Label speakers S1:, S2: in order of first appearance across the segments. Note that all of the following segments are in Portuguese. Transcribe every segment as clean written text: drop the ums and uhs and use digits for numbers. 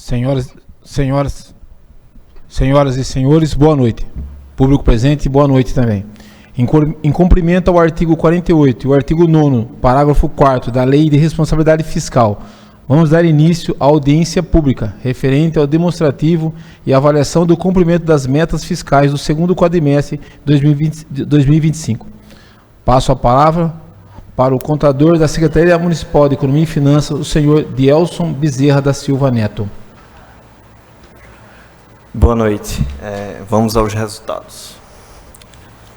S1: Senhoras e senhores, boa noite. Público presente, boa noite também. Em cumprimento ao artigo 48 e o artigo 9º, parágrafo 4º da Lei de Responsabilidade Fiscal, vamos dar início à audiência pública referente ao demonstrativo e avaliação do cumprimento das metas fiscais do segundo quadrimestre de 2025. Passo a palavra para o contador da Secretaria Municipal de Economia e Finanças, o senhor Dielson Bezerra da Silva Neto.
S2: Boa noite. Vamos aos resultados.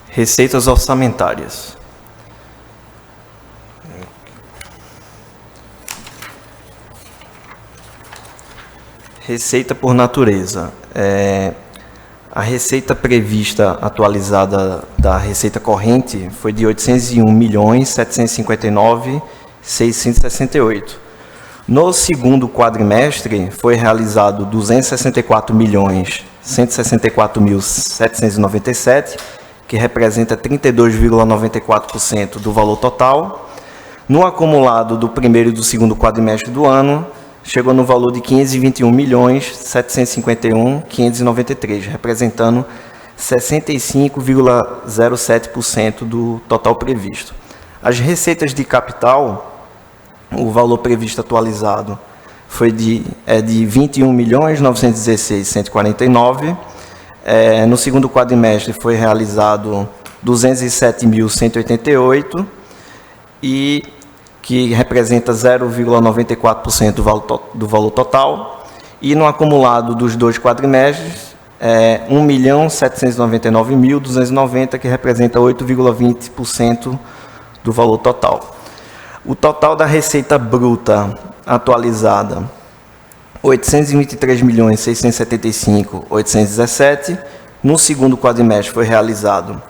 S2: Receitas orçamentárias. Receita por natureza. A receita prevista atualizada da receita corrente foi de R$ 801.759.668. No segundo quadrimestre, foi realizado R$ 264.164.797, que representa 32,94% do valor total. No acumulado do primeiro e do segundo quadrimestre do ano, chegou no valor de R$ 521.751.593, representando 65,07% do total previsto. As receitas de capital, o valor previsto atualizado foi de R$ 21.916.149. No segundo quadrimestre foi realizado R$ 207.188 e que representa 0,94% do valor total, e no acumulado dos dois quadrimestres, R$ 1.799.290, que representa 8,20% do valor total. O total da receita bruta atualizada, R$ 823.675.817, no segundo quadrimestre foi realizado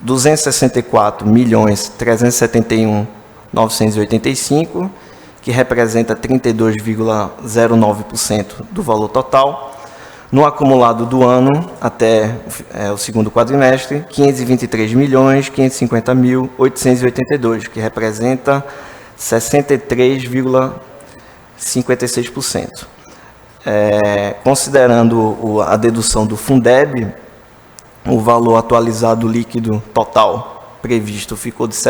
S2: R$ 264.371.985, que representa 32,09% do valor total. No acumulado do ano, até o segundo quadrimestre, R$ 523.550.882, que representa 63,56%. Considerando a dedução do Fundeb, o valor atualizado líquido total previsto ficou de R$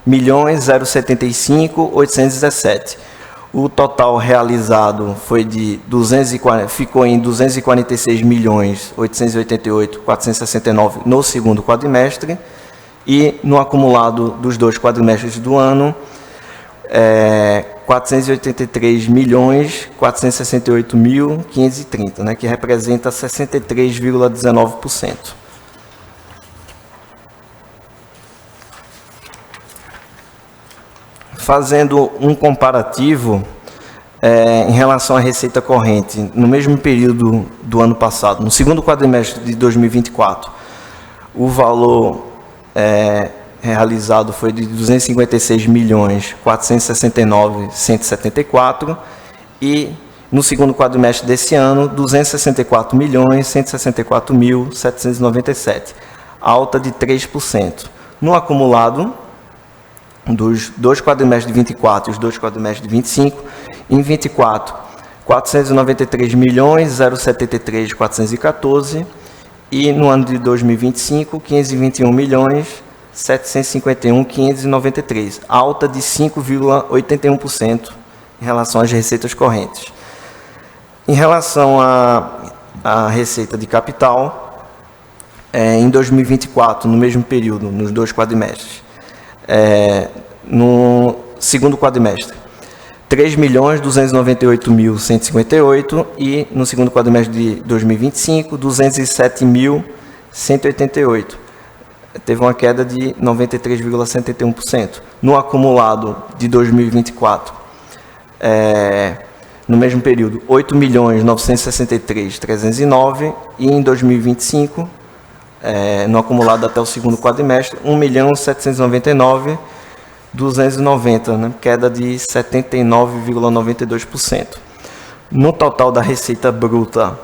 S2: 765.075.817. O total realizado ficou em R$ 246.888.469 no segundo quadrimestre, e no acumulado dos dois quadrimestres do ano, R$ 483.468.530, que representa 63,19%. Fazendo um comparativo em relação à receita corrente, no mesmo período do ano passado, no segundo quadrimestre de 2024, o valor realizado foi de R$ 256.469.174, e no segundo quadrimestre desse ano, R$ 264.164.797, alta de 3%. No acumulado dos dois quadrimestres de 24 e os dois quadrimestres de 25, em 24, R$ 493.073.414, e no ano de 2025, R$ 521.751.593, alta de 5,81% em relação às receitas correntes. Em relação à receita de capital, em 2024, no mesmo período, nos dois quadrimestres, no segundo quadrimestre, R$ 3.298.158, e no segundo quadrimestre de 2025, R$ 207.188. Teve uma queda de 93,71%. No acumulado de 2024, no mesmo período, R$ 8.963.309, e em 2025, no acumulado até o segundo quadrimestre, R$ 1.799.290, queda de 79,92%. No total da receita bruta,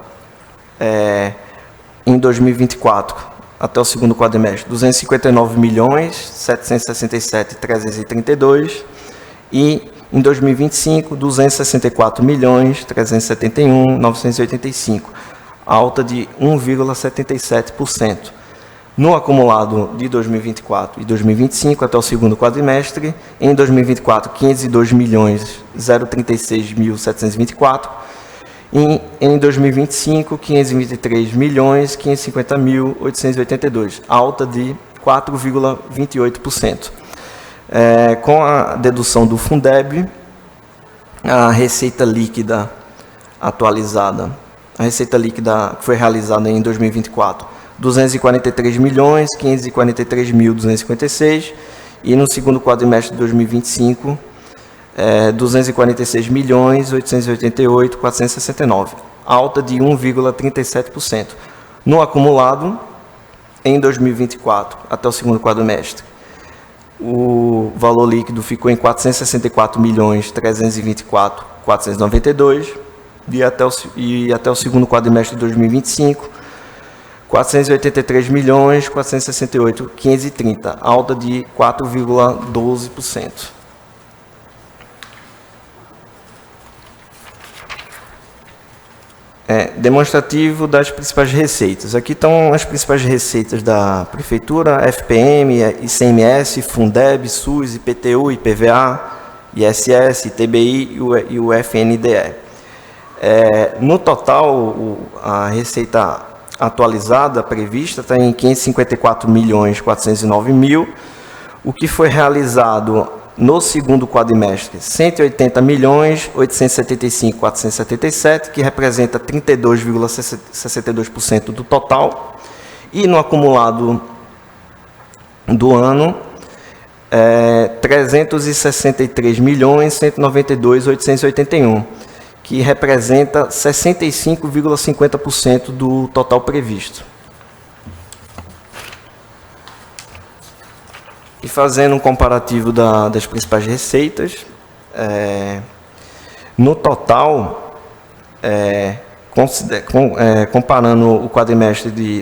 S2: em 2024, até o segundo quadrimestre, R$ 259.767.332, e Em 2025, 264.371.985, alta de 1,77%. No acumulado de 2024 e 2025 até o segundo quadrimestre, em 2024, 502.036.724, em 2025, 523.550.882, alta de 4,28%. Com a dedução do Fundeb, a receita líquida atualizada, a receita líquida que foi realizada em 2024, 243.543.256, e no segundo quadrimestre de 2025, 246.888.469, alta de 1,37%. No acumulado, em 2024, até o segundo quadrimestre, o valor líquido ficou em 464.324.492, e até o segundo quadrimestre de 2025, 483.468.530, alta de 4,12%. Demonstrativo das principais receitas. Aqui estão as principais receitas da Prefeitura: FPM, ICMS, Fundeb, SUS, IPTU, IPVA, ISS, ITBI e o FNDE. No total, a receita atualizada, prevista, está em 554.409.000, o que foi realizado no segundo quadrimestre, 180.875.477, que representa 32,62% do total, e no acumulado do ano, 363.192.881, que representa 65,50% do total previsto. E fazendo um comparativo das principais receitas, no total, comparando o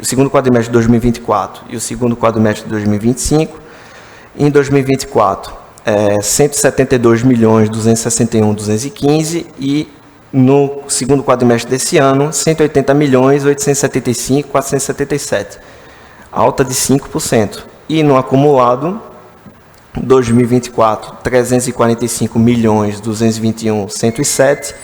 S2: segundo quadrimestre de 2024 e o segundo quadrimestre de 2025, em 2024, 172.261.215, e no segundo quadrimestre desse ano, 180.875.477, alta de 5%. E no acumulado, 2024, 345.221.107,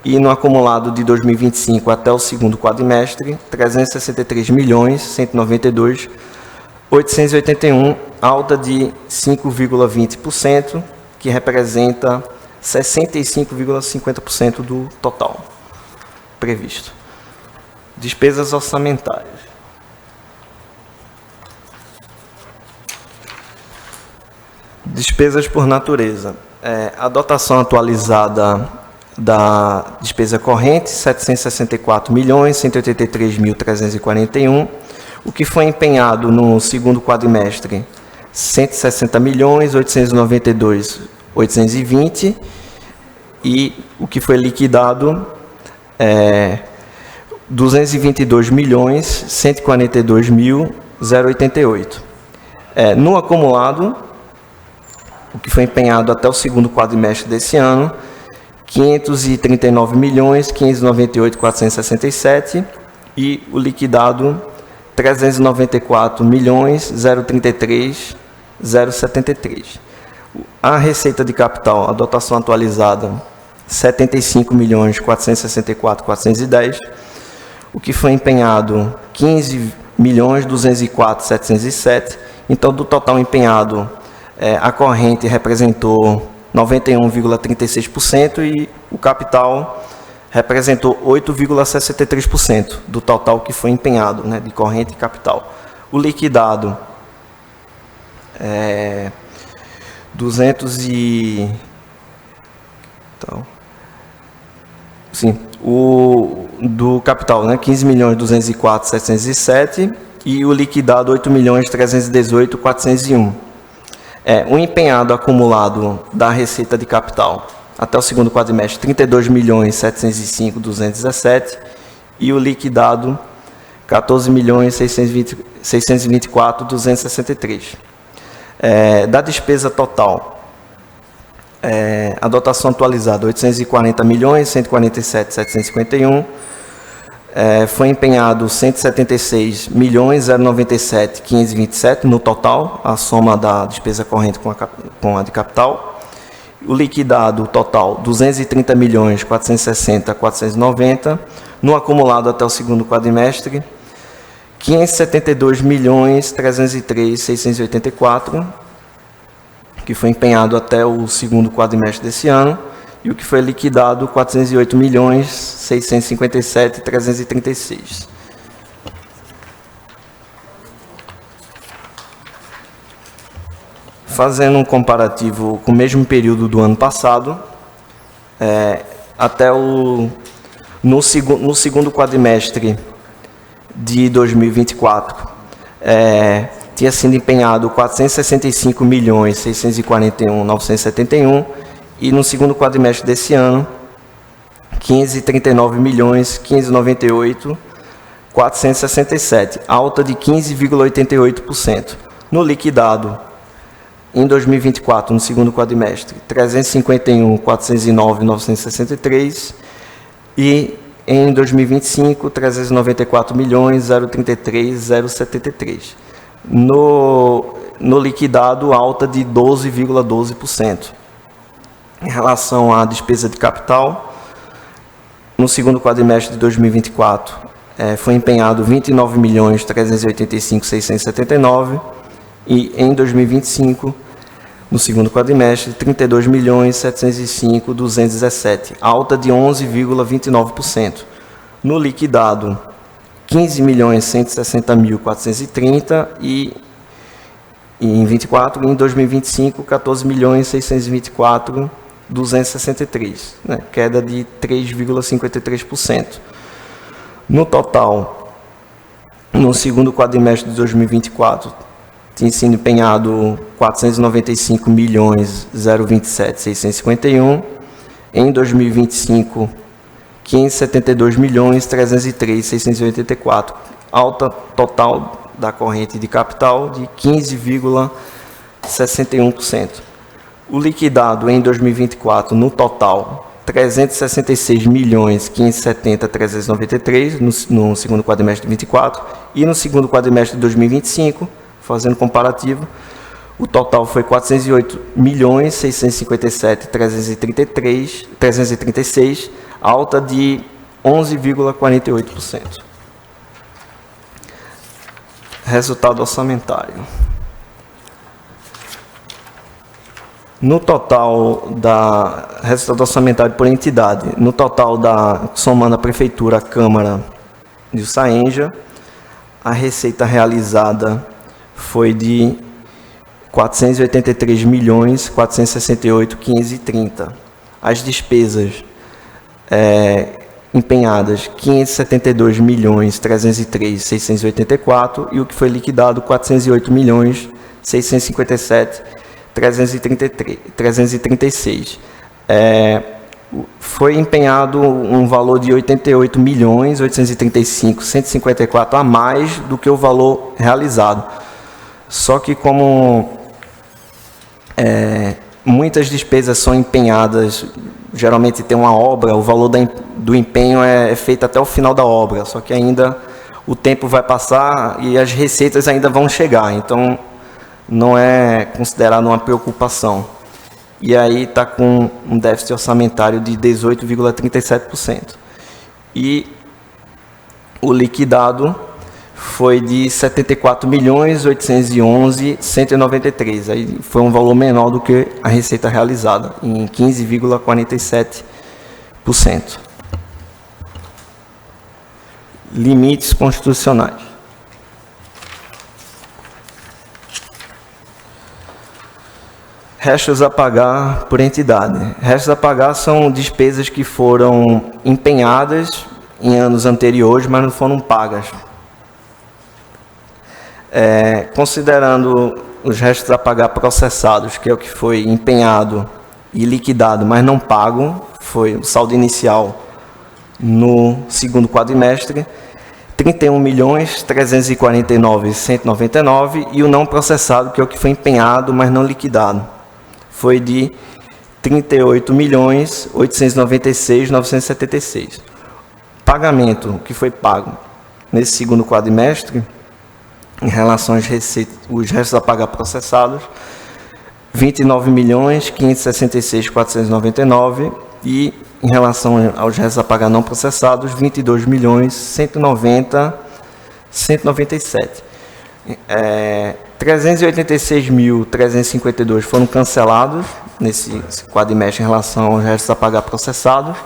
S2: e no acumulado de 2025 até o segundo quadrimestre, 363.192.881, alta de 5,20%, que representa 65,50% do total previsto. Despesas orçamentárias. Despesas por natureza. A dotação atualizada da despesa corrente, 764.183.341, o que foi empenhado no segundo quadrimestre, 160.892.820, e o que foi liquidado, 222.142.088. No acumulado, o que foi empenhado até o segundo quadrimestre desse ano, 539.598.467, e o liquidado, 394.033.073. A receita de capital, a dotação atualizada, 75.464.410, o que foi empenhado, 15.204.707. Então, do total empenhado, a corrente representou 91,36% e o capital representou 8,63% do total que foi empenhado, né, de corrente e capital. O liquidado, 200 e... Então, sim, o do capital, né, 15.204.707, e o liquidado 8.318.401. O empenhado acumulado da receita de capital até o segundo quadrimestre, 32.705.217, e o liquidado 14.624.263. Da despesa total, A dotação atualizada, 840.147.751. Foi empenhado 176.097.527 no total, a soma da despesa corrente com a de capital. O liquidado total, 230.460.490. No acumulado até o segundo quadrimestre, 572.303.684, que foi empenhado até o segundo quadrimestre desse ano, e o que foi liquidado, 408.657.336. Fazendo um comparativo com o mesmo período do ano passado, no segundo quadrimestre de 2024, tinha sido empenhado 465.641.971, e no segundo quadrimestre desse ano, 539.598.467, alta de 15,88%. No liquidado, em 2024, no segundo quadrimestre, 351.409.963, e em 2025, 394.033.073. No liquidado, alta de 12,12%. Em relação à despesa de capital, no segundo quadrimestre de 2024, foi empenhado 29.385.679, e em 2025, no segundo quadrimestre, 32.705.217, alta de 11,29%. No liquidado, 15.160.430, e em 24, e em 2025, 14.624.263, né? Queda de 3,53%. No total, no segundo quadrimestre de 2024, tinha sido empenhado 495.027.651, em 2025, 572.303.684, alta total da corrente de capital de 15,61%. O liquidado em 2024, no total, 366.570.393 no segundo quadrimestre de 2024, e no segundo quadrimestre de 2025, fazendo comparativo, o total foi 408.657.336, alta de 11,48%. Resultado orçamentário. No total resultado orçamentário por entidade, no total somando a Prefeitura, a Câmara e o SAENJA, a receita realizada foi de 483.468.530. As despesas empenhadas, 572.303.684, e o que foi liquidado, 408.657.336. Foi empenhado um valor de 88.835.154 a mais do que o valor realizado. Só que como muitas despesas são empenhadas, geralmente tem uma obra, o valor do empenho é feito até o final da obra, só que ainda o tempo vai passar e as receitas ainda vão chegar, então não é considerado uma preocupação. E aí está com um déficit orçamentário de 18,37%. E o liquidado foi de 74.811.193. Aí foi um valor menor do que a receita realizada, em 15,47%. Limites constitucionais. Restos a pagar por entidade. Restos a pagar são despesas que foram empenhadas em anos anteriores, mas não foram pagas. Considerando os restos a pagar processados, que é o que foi empenhado e liquidado, mas não pago, foi o saldo inicial no segundo quadrimestre, 31.349.199, e o não processado, que é o que foi empenhado, mas não liquidado, foi de 38.896.976. Pagamento que foi pago nesse segundo quadrimestre, em relação às receitas, os restos a pagar processados, 29.566.499, e em relação aos restos a pagar não processados, 22.190.197. 386.352 foram cancelados nesse quadrimestre em relação aos restos a pagar processados,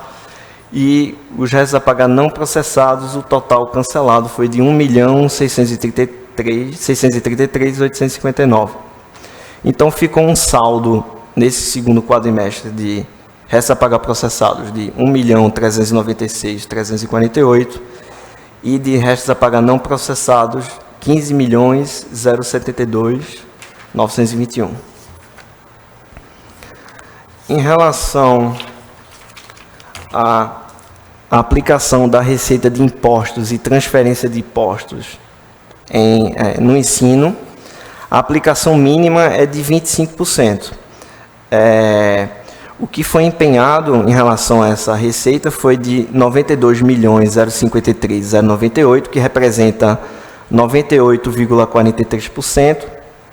S2: e os restos a pagar não processados, o total cancelado foi de 1.633.859. Então ficou um saldo nesse segundo quadrimestre de restos a pagar processados de 1.396.348 e de restos a pagar não processados 15.072.921. Em relação à aplicação da receita de impostos e transferência de impostos no ensino, a aplicação mínima é de 25%. O que foi empenhado em relação a essa receita foi de 92.053.098, que representa 98,43%,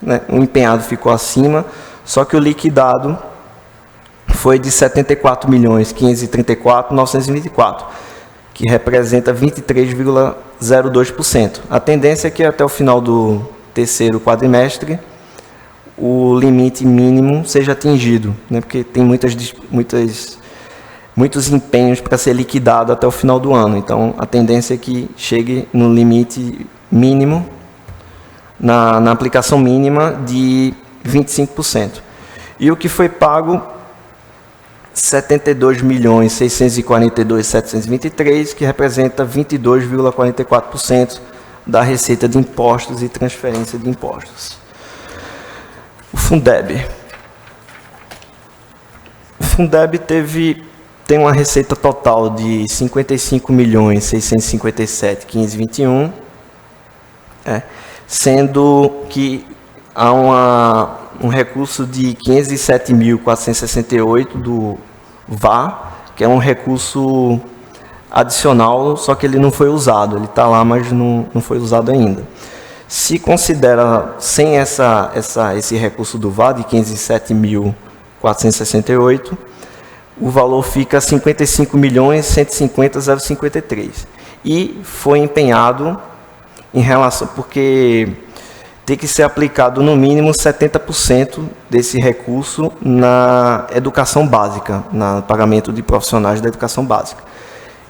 S2: né? O empenhado ficou acima, só que o liquidado foi de 74.534.924, que representa 23,02%. A tendência é que até o final do terceiro quadrimestre o limite mínimo seja atingido, né? Porque tem muitos empenhos para ser liquidado até o final do ano. Então, a tendência é que chegue no limite mínimo, na aplicação mínima de 25%. E o que foi pago, 72.642.723, que representa 22,44% da receita de impostos e transferência de impostos. O Fundeb. O Fundeb tem uma receita total de 55.657.521, sendo que há um recurso de 507.468 do VA, que é um recurso adicional, só que ele não foi usado. Ele está lá, mas não foi usado ainda. Se considera sem esse recurso do VA de 507.468, o valor fica 55.150.053. E foi empenhado em relação, porque tem que ser aplicado no mínimo 70% desse recurso na educação básica, no pagamento de profissionais da educação básica.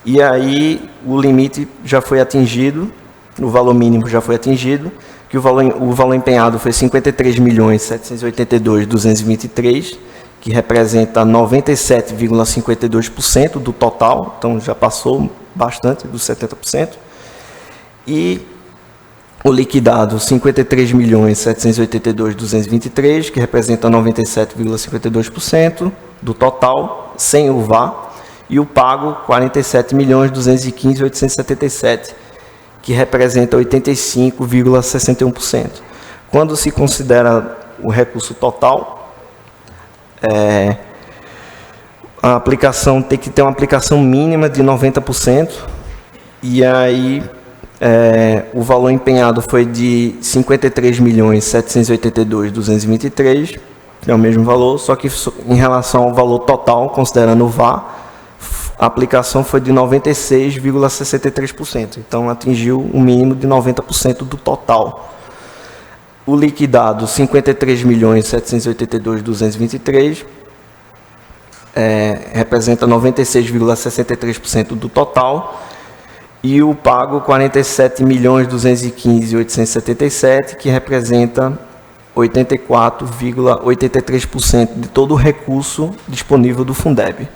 S2: E aí o limite já foi atingido, o valor mínimo já foi atingido, que o valor empenhado foi 53.782.223, que representa 97,52% do total, então já passou bastante dos 70%. E o liquidado, 53.782.223, que representa 97,52% do total, sem o VA. E o pago, 47.215.877, que representa 85,61%. Quando se considera o recurso total, a aplicação tem que ter uma aplicação mínima de 90%, e aí o valor empenhado foi de 53.782.223, que é o mesmo valor, só que em relação ao valor total, considerando o VA, a aplicação foi de 96,63%, então atingiu um mínimo de 90% do total. O liquidado, 53.782.223, representa 96,63% do total, e o pago, 47.215.877, que representa 84,83% de todo o recurso disponível do Fundeb.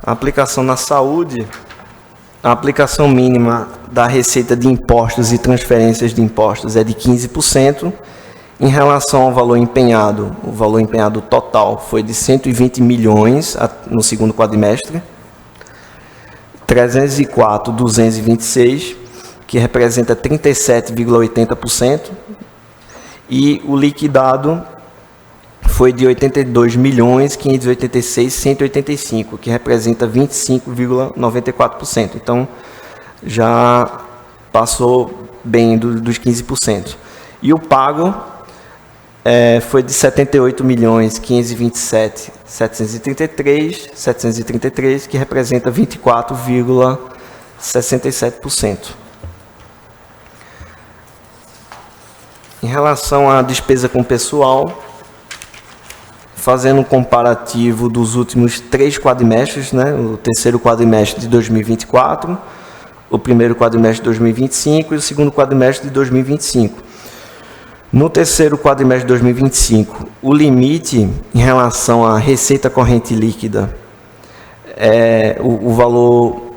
S2: A aplicação na saúde, a aplicação mínima da receita de impostos e transferências de impostos é de 15%. Em relação ao valor empenhado, o valor empenhado total foi de 120 milhões no segundo quadrimestre, 304.226, que representa 37,80%, e o liquidado foi de 82.586.185, que representa 25,94%. Então, já passou bem dos 15%. E o pago foi de 78.527.733, que representa 24,67%. Em relação à despesa com pessoal, fazendo um comparativo dos últimos 3 quadrimestres, né, o terceiro quadrimestre de 2024, o primeiro quadrimestre de 2025 e o segundo quadrimestre de 2025. No terceiro quadrimestre de 2025, o limite em relação à receita corrente líquida, o valor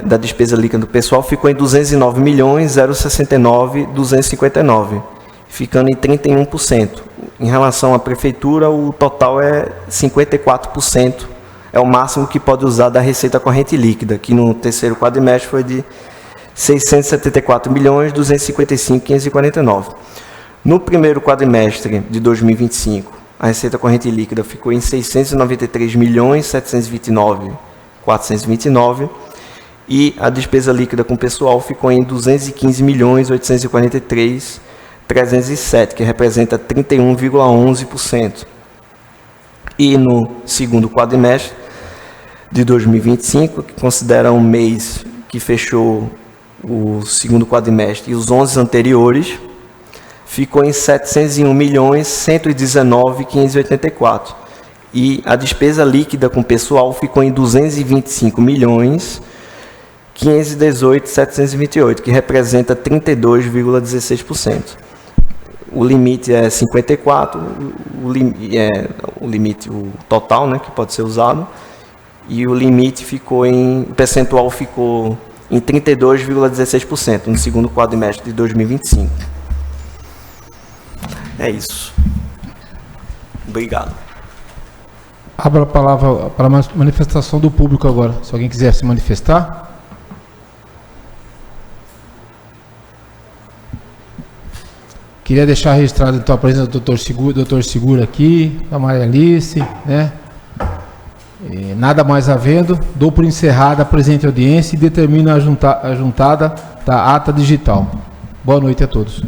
S2: da despesa líquida do pessoal ficou em 209.069.259, ficando em 31%. Em relação à prefeitura, o total é 54%, é o máximo que pode usar da receita corrente líquida, que no terceiro quadrimestre foi de 674.255.549. No primeiro quadrimestre de 2025, a receita corrente líquida ficou em 693.729.429 e a despesa líquida com pessoal ficou em 215.843.307, que representa 31,11%. E no segundo quadrimestre de 2025, que considera um mês que fechou o segundo quadrimestre e os 11 anteriores, ficou em 701.119.584. E a despesa líquida com pessoal ficou em 225.518.728, que representa 32,16%. O limite é 54, o total, né, que pode ser usado, e o limite ficou o percentual ficou em 32,16% no segundo quadrimestre de 2025. É isso. Obrigado.
S1: Abro a palavra para a manifestação do público agora. Se alguém quiser se manifestar. Queria deixar registrado então a presença do Dr. Segura aqui, da Maria Alice, né? E nada mais havendo, dou por encerrada a presente audiência e determino a juntada da ata digital. Boa noite a todos.